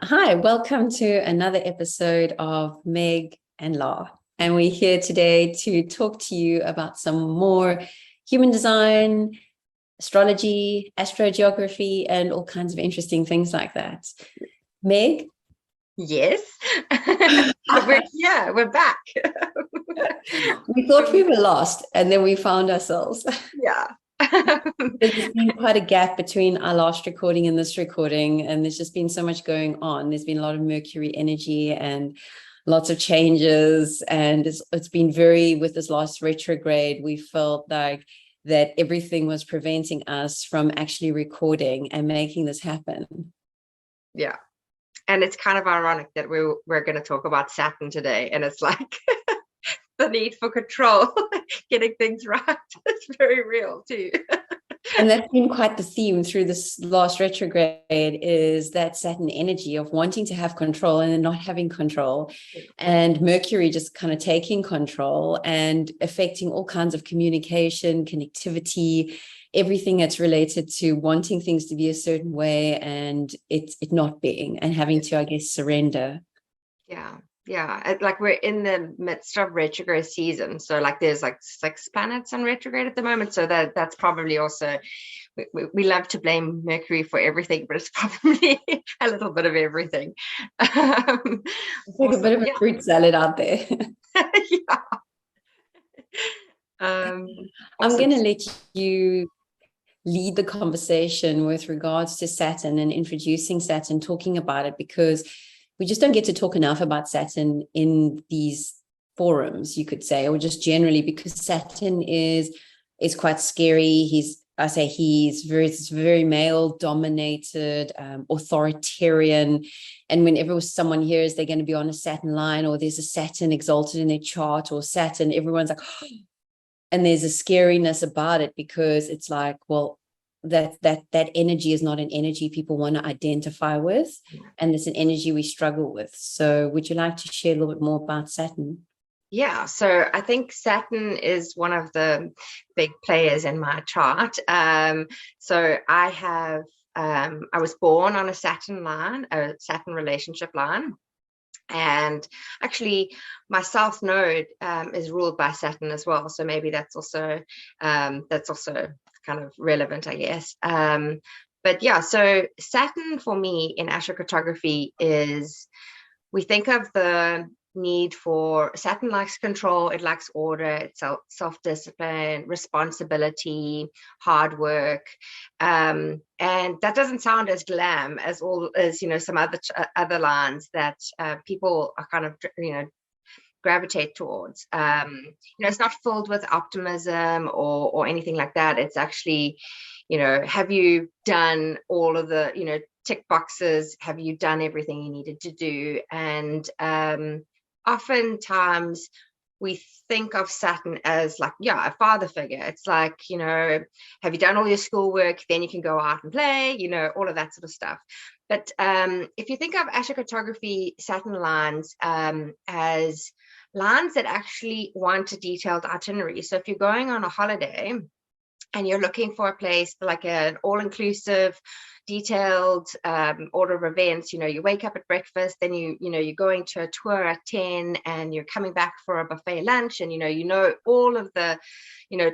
Hi, welcome to another episode of Meg and Law. And we're here today to talk to you about some more human design, astrology, astrogeography, and all kinds of interesting things like that. Meg? Yes. We're back. We thought we were lost and then we found ourselves. Yeah. There's been quite a gap between our last recording and this recording, and there's just been so much going on. There's been a lot of Mercury energy and lots of changes, and it's been with this last retrograde, we felt like that everything was preventing us from actually recording and making this happen. Yeah. And it's kind of ironic that we're going to talk about Saturn today, and it's like the need for control, getting things right. It's very real too. And that's been quite the theme through this last retrograde, is that Saturn energy of wanting to have control and then not having control, and Mercury just kind of taking control and affecting all kinds of communication, connectivity, everything that's related to wanting things to be a certain way and it not being, and having to, I guess, surrender. Yeah. Like we're in the midst of retrograde season. So like there's like 6 planets on retrograde at the moment. So that's probably also, we love to blame Mercury for everything, but it's probably a little bit of everything. It's like a bit of a fruit salad out there. Yeah. I'm Awesome. going to let you lead the conversation with regards to Saturn and introducing Saturn, talking about it, because we just don't get to talk enough about Saturn in these forums, you could say, or just generally, because Saturn is quite scary. He's very male dominated, authoritarian. And whenever someone hears they're going to be on a Saturn line, or there's a Saturn exalted in their chart, or Saturn, everyone's like, oh. And there's a scariness about it, because it's like, well, that energy is not an energy people want to identify with, and it's an energy we struggle with. So would you like to share a little bit more about Saturn? Yeah, so I think Saturn is one of the big players in my chart. So I was born on a Saturn line, a Saturn relationship line. And actually, my South Node is ruled by Saturn as well. So maybe that's also kind of relevant, I guess. But yeah, so Saturn for me in astrocartography is, we think of the need for, Saturn likes control, it likes order, it's self-discipline, responsibility, hard work, and that doesn't sound as glam as all as some other lines that people are kind of gravitate towards. It's not filled with optimism or anything like that. It's actually, have you done all of the tick boxes? Have you done everything you needed to do? And oftentimes we think of Saturn as like, a father figure. It's like, have you done all your schoolwork? Then you can go out and play, all of that sort of stuff. But if you think of astrocartography Saturn lines as lines that actually want a detailed itinerary. So if you're going on a holiday and you're looking for a place like an all-inclusive, detailed order of events, you wake up at breakfast, then you're going to a tour at 10 and you're coming back for a buffet lunch, and all of the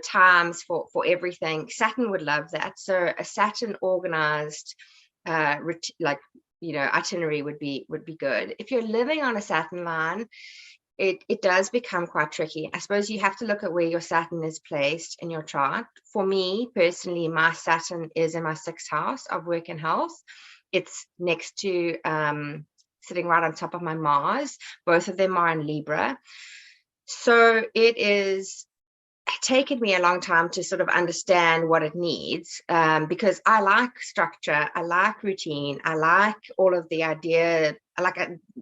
times for everything. Saturn would love that. So a Saturn organized itinerary would be good. If you're living on a Saturn line, it does become quite tricky. I suppose you have to look at where your Saturn is placed in your chart. For me personally, my Saturn is in my 6th house of work and health. It's next to sitting right on top of my Mars. Both of them are in Libra. So it is taken me a long time to sort of understand what it needs, because I like structure, I like routine, I like all of the idea. I like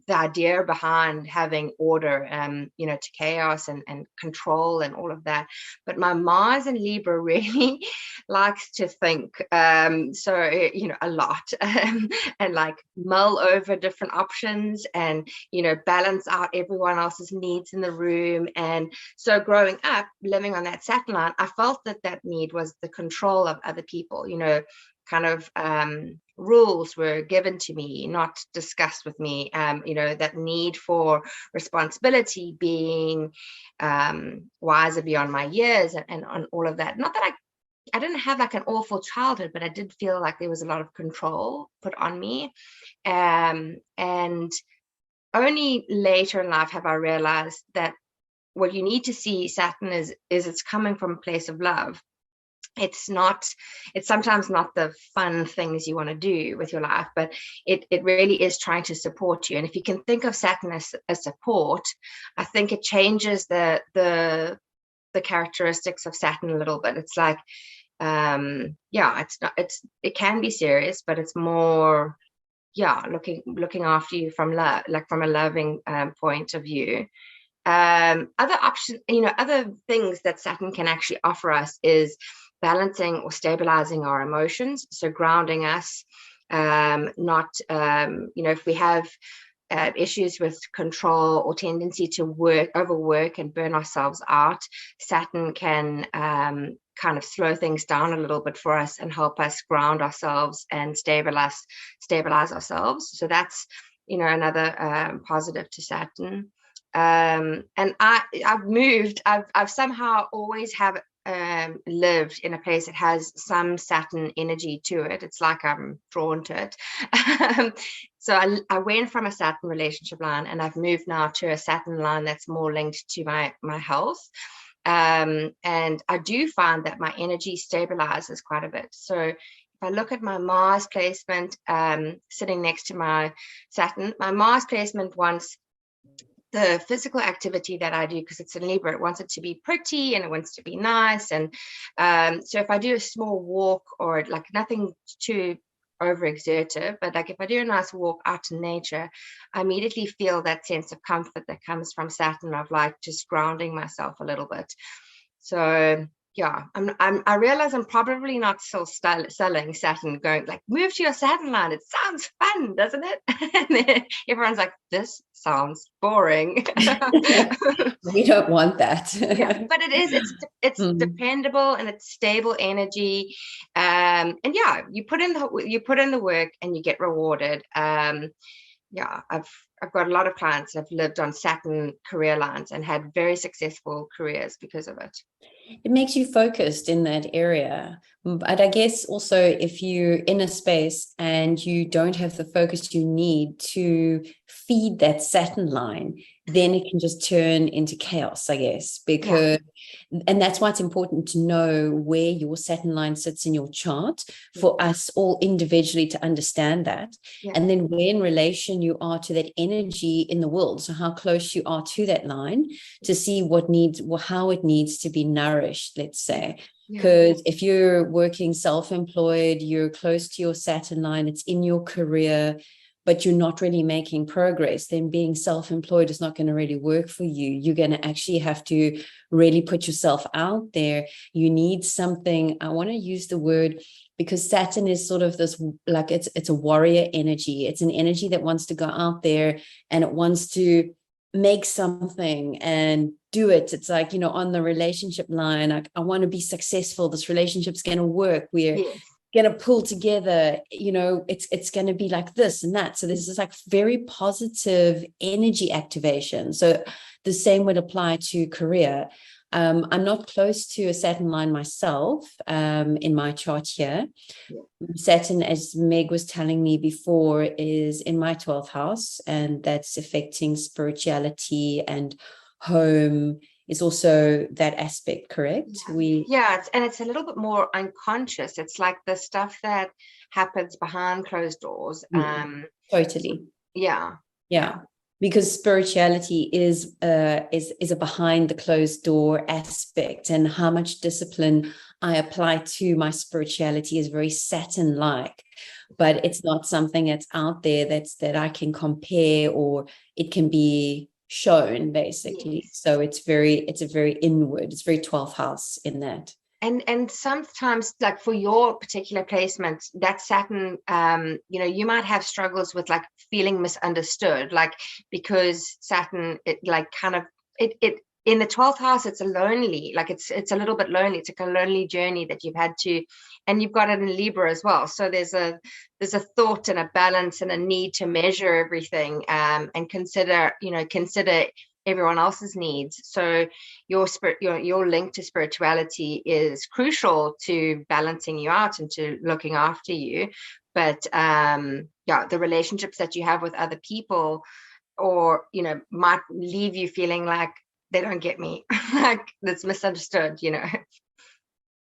the idea behind having order, to chaos and control and all of that. But my Mars in Libra really likes to think, a lot, and like mull over different options and, balance out everyone else's needs in the room. And so growing up, living on that Saturn line, I felt that need was the control of other people, kind of rules were given to me, not discussed with me. That need for responsibility, being wiser beyond my years, and on all of that. Not that I didn't have like an awful childhood, but I did feel like there was a lot of control put on me. And only later in life have I realized that what you need to see Saturn is it's coming from a place of love. It's sometimes not the fun things you want to do with your life, but it really is trying to support you. And if you can think of Saturn as a support, I think it changes the characteristics of Saturn a little bit. It's like, it can be serious, but it's more, looking after you from love, like from a loving point of view. Other options, other things that Saturn can actually offer us is balancing or stabilizing our emotions, so grounding us. If we have issues with control or tendency to overwork and burn ourselves out, Saturn can kind of slow things down a little bit for us and help us ground ourselves and stabilize ourselves. So that's another positive to Saturn. And I've somehow always have lived in a place that has some Saturn energy to it. It's like I'm drawn to it. So I went from a Saturn relationship line, and I've moved now to a Saturn line that's more linked to my health. And I do find that my energy stabilizes quite a bit. So if I look at my Mars placement sitting next to my Saturn, my Mars placement wants the physical activity that I do, because it's in Libra, it wants it to be pretty and it wants to be nice. And so if I do a small walk, or like nothing too overexertive, but like if I do a nice walk out in nature, I immediately feel that sense of comfort that comes from Saturn, of like just grounding myself a little bit. So I realize I'm probably not still selling Saturn, going like, move to your Saturn line. It sounds fun, doesn't it? And then everyone's like, this sounds boring. We don't want that. But it is. It's dependable, and it's stable energy. And you put in the work and you get rewarded. I've got a lot of clients that have lived on Saturn career lines and had very successful careers because of it. It makes you focused in that area. But I guess also, if you're in a space and you don't have the focus you need to feed that Saturn line, then it can just turn into chaos, I guess, and that's why it's important to know where your Saturn line sits in your chart for us all individually to understand that. And then where in relation you are to that energy in the world. So how close you are to that line to see how it needs to be nourished, let's say. Because if you're working self-employed, you're close to your Saturn line, it's in your career, but you're not really making progress, then being self-employed is not going to really work for you. You're going to actually have to really put yourself out there. You need something, I want to use the word, because Saturn is sort of this, like it's a warrior energy. It's an energy that wants to go out there and it wants to make something and do it. It's like, on the relationship line, I want to be successful. This relationship's going to work. We're going to pull together, it's going to be like this and that. So this is like very positive energy activation. So the same would apply to career. I'm not close to a Saturn line myself in my chart here. Saturn, as Meg was telling me before, is in my 12th house, and that's affecting spirituality, and home is also that aspect, correct? It's a little bit more unconscious. It's like the stuff that happens behind closed doors. Totally. Yeah. Because spirituality is a behind the closed door aspect, and how much discipline I apply to my spirituality is very Saturn-like, but it's not something that's out there that I can compare, or it can be shown, basically. So it's a very inward, it's very 12th house in that. And sometimes, like for your particular placement, that Saturn, you might have struggles with like feeling misunderstood, like because Saturn, it like kind of it in the 12th house, it's a lonely, like it's a little bit lonely. It's like a lonely journey that you've had to, and you've got it in Libra as well. So there's a thought and a balance and a need to measure everything, and consider everyone else's needs. So your link to spirituality is crucial to balancing you out and to looking after you. But the relationships that you have with other people, or might leave you feeling like they don't get me, like that's misunderstood.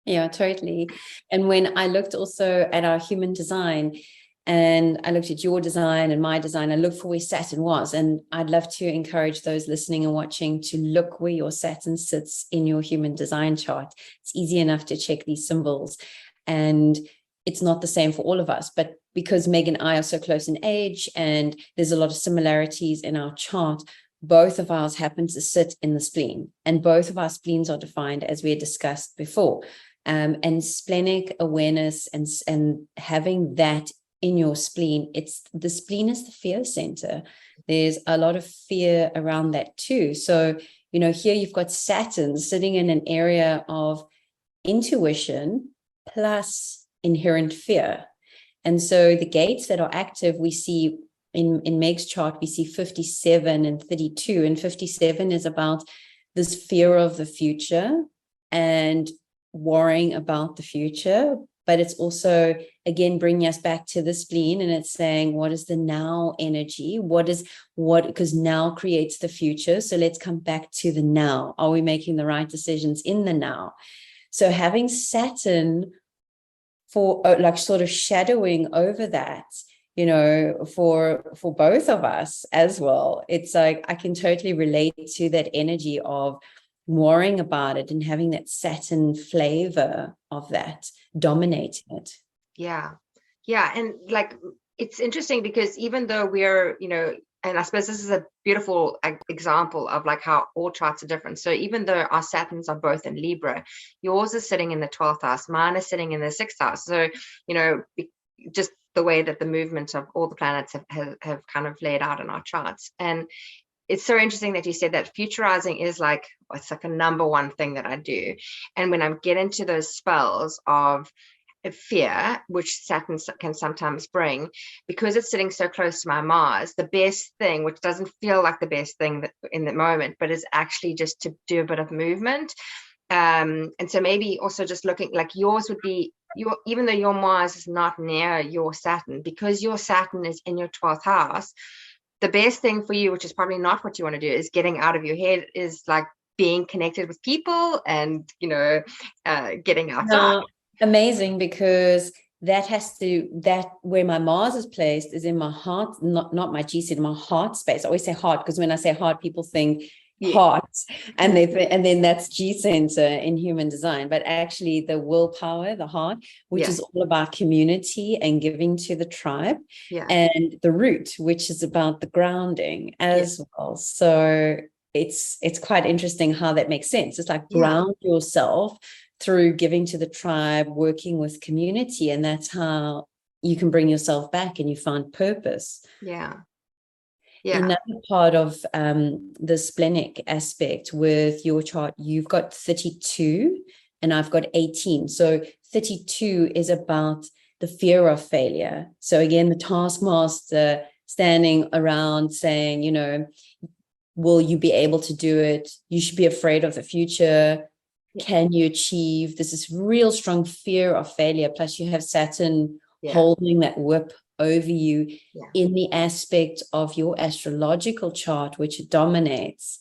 Yeah, totally. And when I looked also at our human design, and I looked at your design and my design, I looked for where Saturn was. And I'd love to encourage those listening and watching to look where your Saturn sits in your human design chart. It's easy enough to check these symbols. And it's not the same for all of us. But because Meg and I are so close in age and there's a lot of similarities in our chart, both of ours happen to sit in the spleen. And both of our spleens are defined, as we had discussed before. And splenic awareness and having that in your spleen, the spleen is the fear center. There's a lot of fear around that too. So, here you've got Saturn sitting in an area of intuition plus inherent fear. And so the gates that are active, we see in Meg's chart, we see 57 and 32. And 57 is about this fear of the future and worrying about the future. But it's also, again, bringing us back to the spleen, and it's saying, what is the now energy? Because now creates the future. So let's come back to the now. Are we making the right decisions in the now? So having Saturn for like sort of shadowing over that, for both of us as well, it's like I can totally relate to that energy of worrying about it and having that Saturn flavor of that dominating it. Yeah. And like, it's interesting because even though we're, and I suppose this is a beautiful example of like how all charts are different. So even though our Saturns are both in Libra, yours is sitting in the 12th house, mine is sitting in the 6th house. So, just the way that the movement of all the planets have kind of laid out in our charts. And it's so interesting that you said that futurizing is like, it's like a number one thing that I do. And when I get into those spells of fear, which Saturn can sometimes bring, because it's sitting so close to my Mars, the best thing, which doesn't feel like the best thing in the moment, but is actually just to do a bit of movement. And so maybe also just looking, like yours would be, even though your Mars is not near your Saturn, because your Saturn is in your 12th house, the best thing for you, which is probably not what you want to do, is getting out of your head, is like being connected with people and, getting outside. No, amazing, because that where my Mars is placed is in my heart, not my G-center, my heart space. I always say heart because when I say heart, people think heart, and then that's G-center in human design. But actually the willpower, the heart, which is all about community and giving to the tribe, and the root, which is about the grounding as well. So it's quite interesting how that makes sense. It's like ground yourself through giving to the tribe, working with community, and that's how you can bring yourself back and you find purpose. Another part of the splenic aspect with your chart, you've got 32 and I've got 18. So 32 is about the fear of failure. So again, the taskmaster standing around saying, will you be able to do it? You should be afraid of the future. Can you achieve? This is real strong fear of failure. Plus you have Saturn holding that whip over you in the aspect of your astrological chart, which dominates.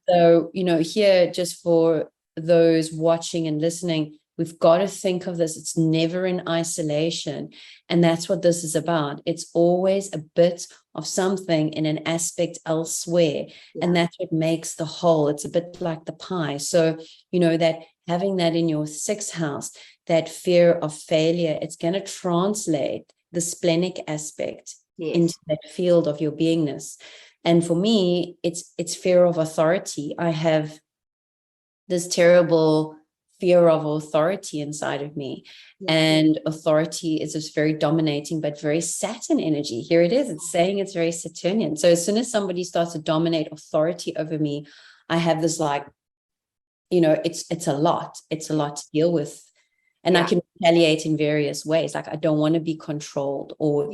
So, here, just for those watching and listening, we've got to think of this. It's never in isolation. And that's what this is about. It's always a bit of something in an aspect elsewhere. And that's what makes the whole. It's a bit like the pie. So, that having that in your 6th house, that fear of failure, it's going to translate the splenic aspect into that field of your beingness. And for me, it's fear of authority. I have this terrible fear of authority inside of me. And authority is this very dominating, but very Saturn energy. Here it is. It's saying it's very Saturnian. So as soon as somebody starts to dominate authority over me, I have this like, it's a lot. It's a lot to deal with. And I can retaliate in various ways. Like I don't want to be controlled or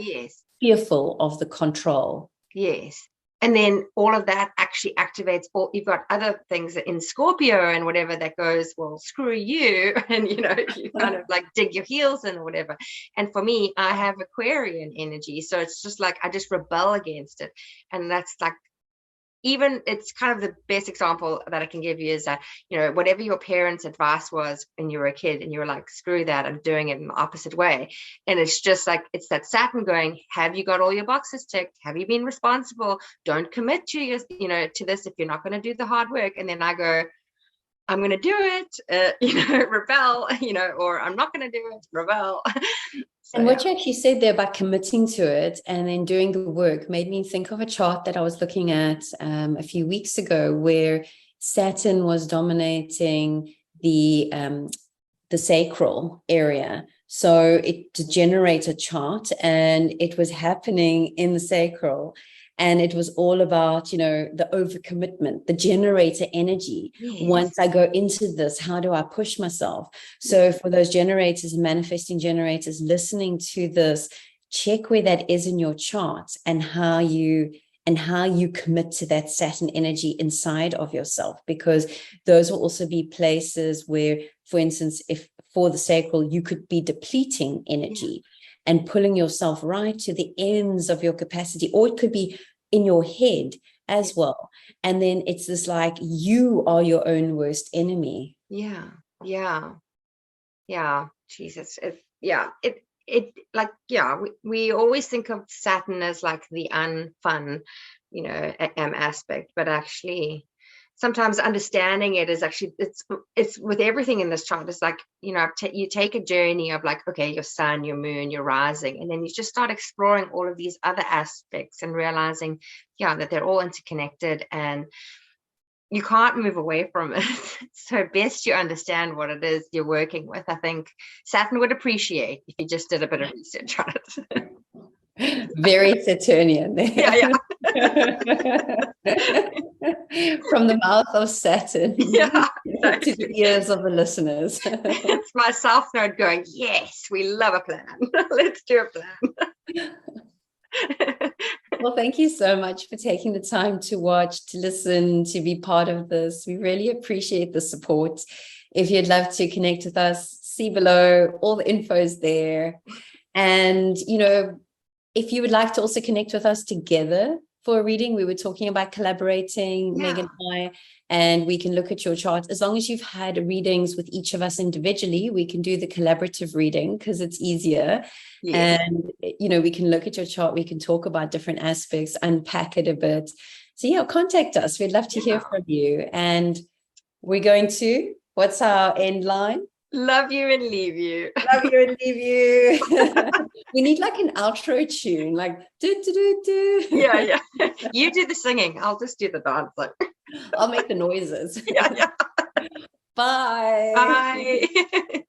fearful of the control. Yes. And then all of that actually activates all, you've got other things in Scorpio and whatever that goes, well, screw you. And, you kind of like dig your heels in or whatever. And for me, I have Aquarian energy. So it's just like, I just rebel against it. And that's like, even it's kind of the best example that I can give you is that, whatever your parents' advice was when you were a kid and you were like, screw that, I'm doing it in the opposite way. And it's just like, it's that Saturn going, have you got all your boxes ticked? Have you been responsible? Don't commit to your, to this if you're not going to do the hard work. And then I go, I'm going to do it, rebel, or I'm not going to do it, rebel. And what you actually said there about committing to it and then doing the work made me think of a chart that I was looking at a few weeks ago, where Saturn was dominating the sacral area. So it generated a chart, and it was happening in the sacral. And it was all about, the overcommitment, the generator energy. Yes. Once I go into this, how do I push myself? So for those generators, manifesting generators, listening to this, check where that is in your chart and how you commit to that Saturn energy inside of yourself, because those will also be places where, for instance, if for the sacral, you could be depleting energy and pulling yourself right to the ends of your capacity, or it could be in your head as well. And then it's this like, you are your own worst enemy. Jesus. We always think of Saturn as like the unfun, aspect, but actually sometimes understanding it is actually, it's with everything in this chart. It's like, you take a journey of like, okay, your sun, your moon, your rising, and then you just start exploring all of these other aspects and realizing, that they're all interconnected and you can't move away from it. So best you understand what it is you're working with. I think Saturn would appreciate if you just did a bit of research on it. Very Saturnian there. From the mouth of Saturn to the ears of the listeners. It's my South Node going, yes, we love a plan. Let's do a plan. Well, thank you so much for taking the time to watch, to listen, to be part of this. We really appreciate the support. If you'd love to connect with us, see below, all the info is there. And, if you would like to also connect with us together for a reading, we were talking about collaborating, Megan and I, and we can look at your chart. As long as you've had readings with each of us individually, we can do the collaborative reading because it's easier. Yes. And, we can look at your chart, we can talk about different aspects, unpack it a bit. So contact us. We'd love to hear from you. And we're going to, what's our end line? Love you and leave you. Love you and leave you. We need like an outro tune, like do do do do. Yeah. You do the singing. I'll just do the dancing. I'll make the noises. Yeah. Bye. Bye.